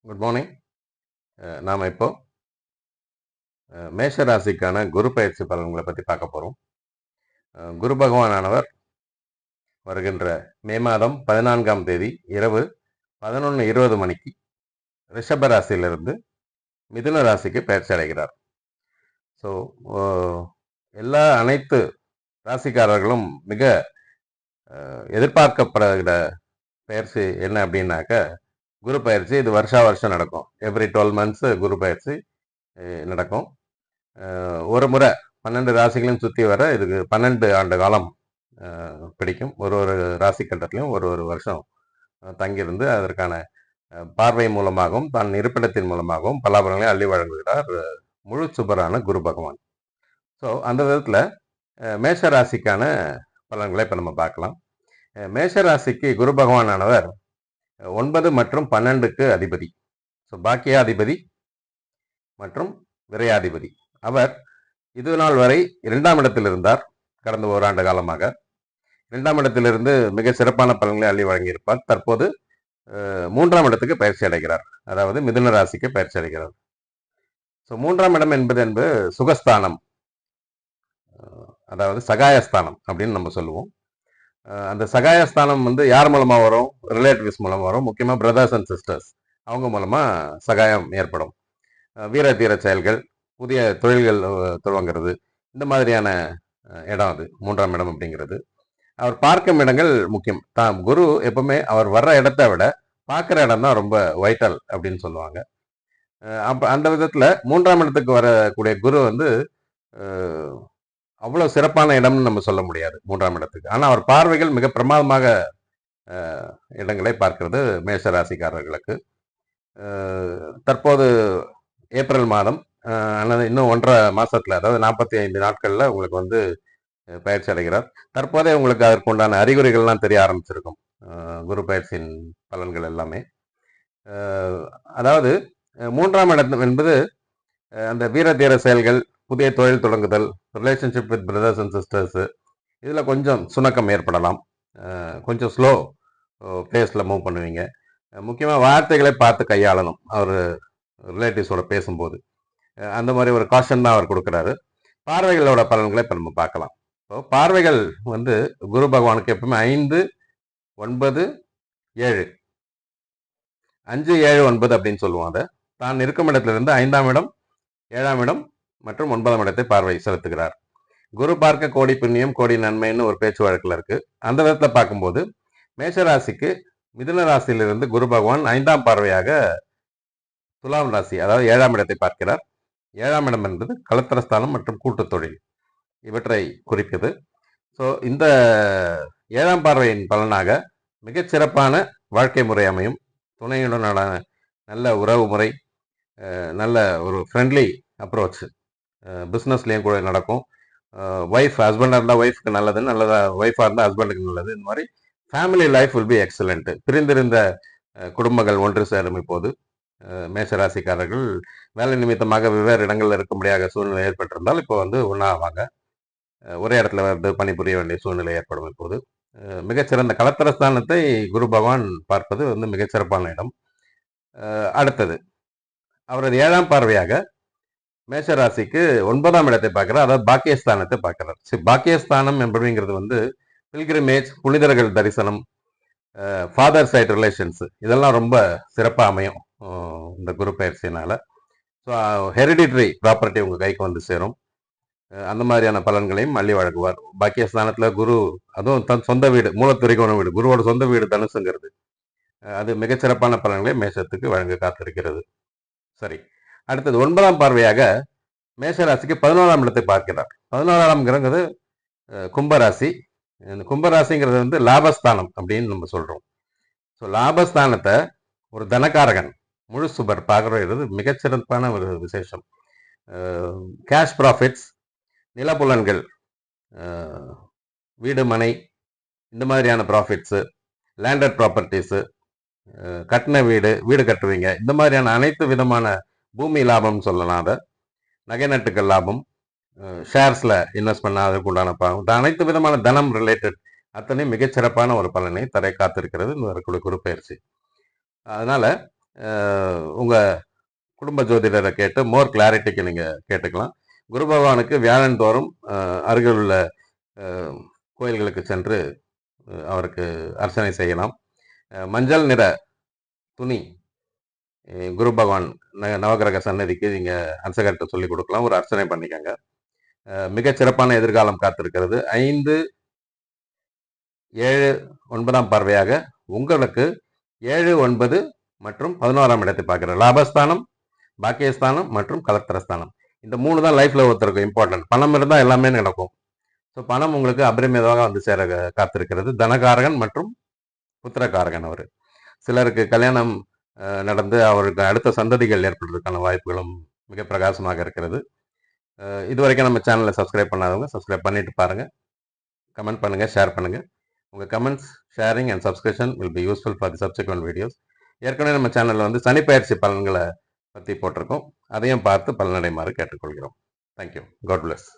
Good morning. நாம் இப்போ மேஷ ராசிக்கான குரு பயிற்சி பலன்களை பற்றி பார்க்க போகிறோம். குரு பகவானானவர் வருகின்ற மே மாதம் 14ஆம் தேதி இரவு 11:20 மணிக்கு ரிஷப ராசியிலிருந்து மிதுன ராசிக்கு பயிற்சி அடைகிறார். ஸோ அனைத்து ராசிக்காரர்களும் மிக எதிர்பார்க்கப்படுகிற பயிற்சி என்ன அப்படின்னாக்க குரு பயிற்சி. இது வருஷம் நடக்கும். எவ்ரி 12 மந்த்ஸ் குரு பயிற்சி நடக்கும். ஒரு முறை 12 ராசிகளையும் சுற்றி வர இதுக்கு 12 ஆண்டு காலம் பிடிக்கும். ஒரு ராசி கட்டத்திலையும் ஒரு வருஷம் தங்கியிருந்து அதற்கான பார்வை மூலமாகவும் தான் இருப்பிடத்தின் மூலமாகவும் பலாபலங்களை அள்ளி வழங்குகிறார் முழு சுபரான குரு பகவான். ஸோ அந்த விதத்தில் மேஷ ராசிக்கான பலன்களை இப்போ நம்ம பார்க்கலாம். மேஷ ராசிக்கு குரு பகவானானவர் 9 மற்றும் 12க்கு அதிபதி. ஸோ பாக்கியாதிபதி மற்றும் விரையாதிபதி. அவர் இது நாள் வரை 2ஆம் இடத்தில் இருந்தார். கடந்த ஓராண்டு காலமாக 2ஆம் இடத்திலிருந்து மிக சிறப்பான பலன்களை அள்ளி வழங்கியிருப்பார். தற்போது 3ஆம் இடத்துக்கு பயிற்சி அடைகிறார். அதாவது மிதுன ராசிக்கு பயிற்சி அடைகிறார். ஸோ 3ஆம் இடம் என்பது சுகஸ்தானம், அதாவது சகாயஸ்தானம் அப்படின்னு நம்ம சொல்லுவோம். அந்த சகாயஸ்தானம் யார் மூலமா வரும்? ரிலேட்டிவ்ஸ் மூலமா வரும். முக்கியமாக பிரதர்ஸ் அண்ட் சிஸ்டர்ஸ் அவங்க மூலமா சகாயம் ஏற்படும். வீர தீர செயல்கள், புதிய தொழில்கள் துவங்கிறது, இந்த மாதிரியான இடம் அது 3ஆம் இடம் அப்படிங்கிறது. அவர் பார்க்கும் இடங்கள் முக்கியம். குரு எப்பவுமே அவர் வர்ற இடத்த விட பார்க்குற இடம் தான் ரொம்ப வைட்டல் அப்படின்னு சொல்லுவாங்க. அப்போ அந்த விதத்தில் 3ஆம் இடத்துக்கு வரக்கூடிய குரு அவ்வளோ சிறப்பான இடம்னு நம்ம சொல்ல முடியாது 3ஆம் இடத்துக்கு. ஆனால் அவர் பார்வைகள் மிக பிரமாதமாக இடங்களை பார்க்கிறது மேஷ ராசிக்காரர்களுக்கு. தற்போது ஏப்ரல் மாதம் அல்லது இன்னும் 1.5 மாசத்துல, அதாவது 45 நாட்கள்ல உங்களுக்கு பயிற்சி அடைகிறார். தற்போதே உங்களுக்கு அதற்குண்டான அறிகுறிகள்லாம் தெரிய ஆரம்பிச்சிருக்கும். குரு பயிற்சியின் பலன்கள் எல்லாமே. அதாவது 3ஆம் இடம் என்பது அந்த வீர தீர செயல்கள், புதிய தொழில் தொடங்குதல், relationship with brothers and sisters, இதில் கொஞ்சம் சுணக்கம் ஏற்படலாம். கொஞ்சம் ஸ்லோ பேஸில் மூவ் பண்ணுவீங்க. முக்கியமாக வார்த்தைகளை பார்த்து கையாளணும். அவர் ரிலேட்டிவ்ஸோட பேசும்போது அந்த மாதிரி ஒரு காஷன் தான் அவர் கொடுக்குறாரு. பார்வைகளோட பலன்களை இப்போ நம்ம பார்க்கலாம். ஸோ பார்வைகள் குரு பகவானுக்கு எப்பவுமே 5, 9, 7, 5, 7, 9 அப்படின்னு சொல்லுவோம். அதை தான் இருக்கும் இடத்திலிருந்து 5ஆம் இடம், 7ஆம் இடம் மற்றும் 9ஆம் இடத்தை பார்வை செலுத்துகிறார். குரு பார்க்க கோடி புண்ணியம் கோடி நன்மைன்னு ஒரு பேச்சு வழக்கில் இருக்கு. அந்த விதத்தில் பார்க்கும்போது மேஷராசிக்கு மிதுன ராசியிலிருந்து குரு பகவான் 5ஆம் பார்வையாக துலாம் ராசி, அதாவது 7ஆம் இடத்தை பார்க்கிறார். 7ஆம் இடம் என்பது கலத்திரஸ்தானம் மற்றும் கூட்டு தொழில், இவற்றை குறிக்குது. ஸோ இந்த 7ஆம் பார்வையின் பலனாக மிகச்சிறப்பான வாழ்க்கை முறை அமையும். துணையுடனான நல்ல உறவு முறை, நல்ல ஒரு ஃப்ரெண்ட்லி அப்ரோச் பிஸ்னஸ்லேயும் கூட நடக்கும். ஹஸ்பண்டாக இருந்தால் ஒய்ஃப்க்கு நல்லது, ஒய்ஃபாக இருந்தால் ஹஸ்பண்டுக்கு நல்லது. இந்த மாதிரி family life will be excellent. பிரிந்திருந்த குடும்பங்கள் ஒன்று சேரும். இப்போது மேஷராசிக்காரர்கள் வேலை நிமித்தமாக வெவ்வேறு இடங்களில் இருக்க முடியாத சூழ்நிலை ஏற்பட்டிருந்தால் இப்போ ஒன்றாவாங்க. ஒரே இடத்துல பணிபுரிய வேண்டிய சூழ்நிலை ஏற்படும். இப்போது மிகச்சிறந்த கலத்திரஸ்தானத்தை குரு பகவான் பார்ப்பது மிகச்சிறப்பான இடம். அடுத்தது அவரது 7ஆம் பார்வையாக மேஷராசிக்கு 9ஆம் இடத்தை பார்க்கிறார். அதாவது பாக்கியஸ்தானத்தை பார்க்கிறார். பாக்கியஸ்தானம் என்பதுங்கிறது பில்கிரிமேஜ், புனிதர்கள் தரிசனம், ஃபாதர் சைட் ரிலேஷன்ஸ், இதெல்லாம் ரொம்ப சிறப்பாக அமையும் இந்த குரு பயிற்சியினால. ஸோ ஹெரிடிட்ரி ப்ராப்பர்ட்டி உங்கள் கைக்கு சேரும். அந்த மாதிரியான பலன்களையும் அள்ளி வழங்குவார். பாக்கியஸ்தானத்தில் குரு, அதுவும் தன் சொந்த வீடு, மூலத்திரிகோண வீடு, குருவோட சொந்த வீடு தனுசுங்கிறது, அது மிகச்சிறப்பான பலன்களை மேஷத்துக்கு வழங்க காத்திருக்கிறது. சரி, அடுத்தது 9ஆம் பார்வையாக மேஷராசிக்கு 11ஆம் இடத்தை பார்க்கிறார். 11ஆம் இடங்கிறது கும்பராசி. இந்த கும்பராசிங்கிறது லாபஸ்தானம் அப்படின்னு நம்ம சொல்றோம். ஸோ லாபஸ்தானத்தை ஒரு தனக்காரகன் முழு சுபர் பார்க்கறது மிகச்சிறப்பான ஒரு விசேஷம். கேஷ் ப்ராஃபிட்ஸ், நிலப்புலன்கள், வீடு மனை, இந்த மாதிரியான ப்ராஃபிட்ஸு, லேண்டட் ப்ராப்பர்ட்டிஸு, கட்டின வீடு கட்டுவீங்க, இந்த மாதிரியான அனைத்து விதமான பூமி லாபம் சொல்லலாம். அதை நகை நட்டுக்கள் லாபம், ஷேர்ஸில் இன்வெஸ்ட் பண்ண அதுக்கு உண்டான அனைத்து விதமான தனம் ரிலேட்டட் அத்தனை மிகச்சிறப்பான ஒரு பலனை தர காத்திருக்கிறது இந்த வரக்கூடிய குரு பயிற்சி. அதனால உங்கள் குடும்ப ஜோதிடரை கேட்டு மோர் கிளாரிட்டிக்கு நீங்கள் கேட்டுக்கலாம். குரு பகவானுக்கு வியாழன் தோறும் அருகில் உள்ள கோயில்களுக்கு சென்று அவருக்கு அர்ச்சனை செய்யலாம். மஞ்சள் நிற துணி குரு பகவான் நவகிரக சன்னதிக்கு நீங்கள் அர்ச்சகர்கிட்ட சொல்லிக் கொடுக்கலாம். ஒரு அர்ச்சனை பண்ணிக்கங்க. மிகச்சிறப்பான எதிர்காலம் காத்திருக்கிறது. 5, 7, 9ஆம் பார்வையாக உங்களுக்கு 7, 9 மற்றும் 11ஆம் இடத்தை பார்க்கிற லாபஸ்தானம், பாக்கியஸ்தானம் மற்றும் கலத்திரஸ்தானம். இந்த 3 தான் லைஃப்ல ஒருத்தருக்கு இம்பார்ட்டன்ட். பணம் இருந்தால் எல்லாமே நடக்கும். ஸோ பணம் உங்களுக்கு அபரிமிதமாக வந்து சேர காத்திருக்கிறது. தனகாரகன் மற்றும் புத்திரகாரகன் அவர். சிலருக்கு கல்யாணம் நடந்து அவருக்கு அடுத்த சந்ததிகள் ஏற்படுறதுக்கான வாய்ப்புகளும் மிக பிரகாசமாக இருக்கிறது. இது வரைக்கும் நம்ம சேனலை சப்ஸ்கிரைப் பண்ணாதவங்க சப்ஸ்கிரைப் பண்ணிட்டு பாருங்கள். கமெண்ட் பண்ணுங்கள், ஷேர் பண்ணுங்கள். உங்கள் comments, sharing and subscription will be useful for the subsequent videos. ஏற்கனவே நம்ம சேனலில் வந்து சனிப்பெயர்ச்சி பலன்களை பற்றி போட்டிருக்கோம். அதையும் பார்த்து பலனடைமாறு கேட்டுக்கொள்கிறோம். தேங்க்யூ. God plus.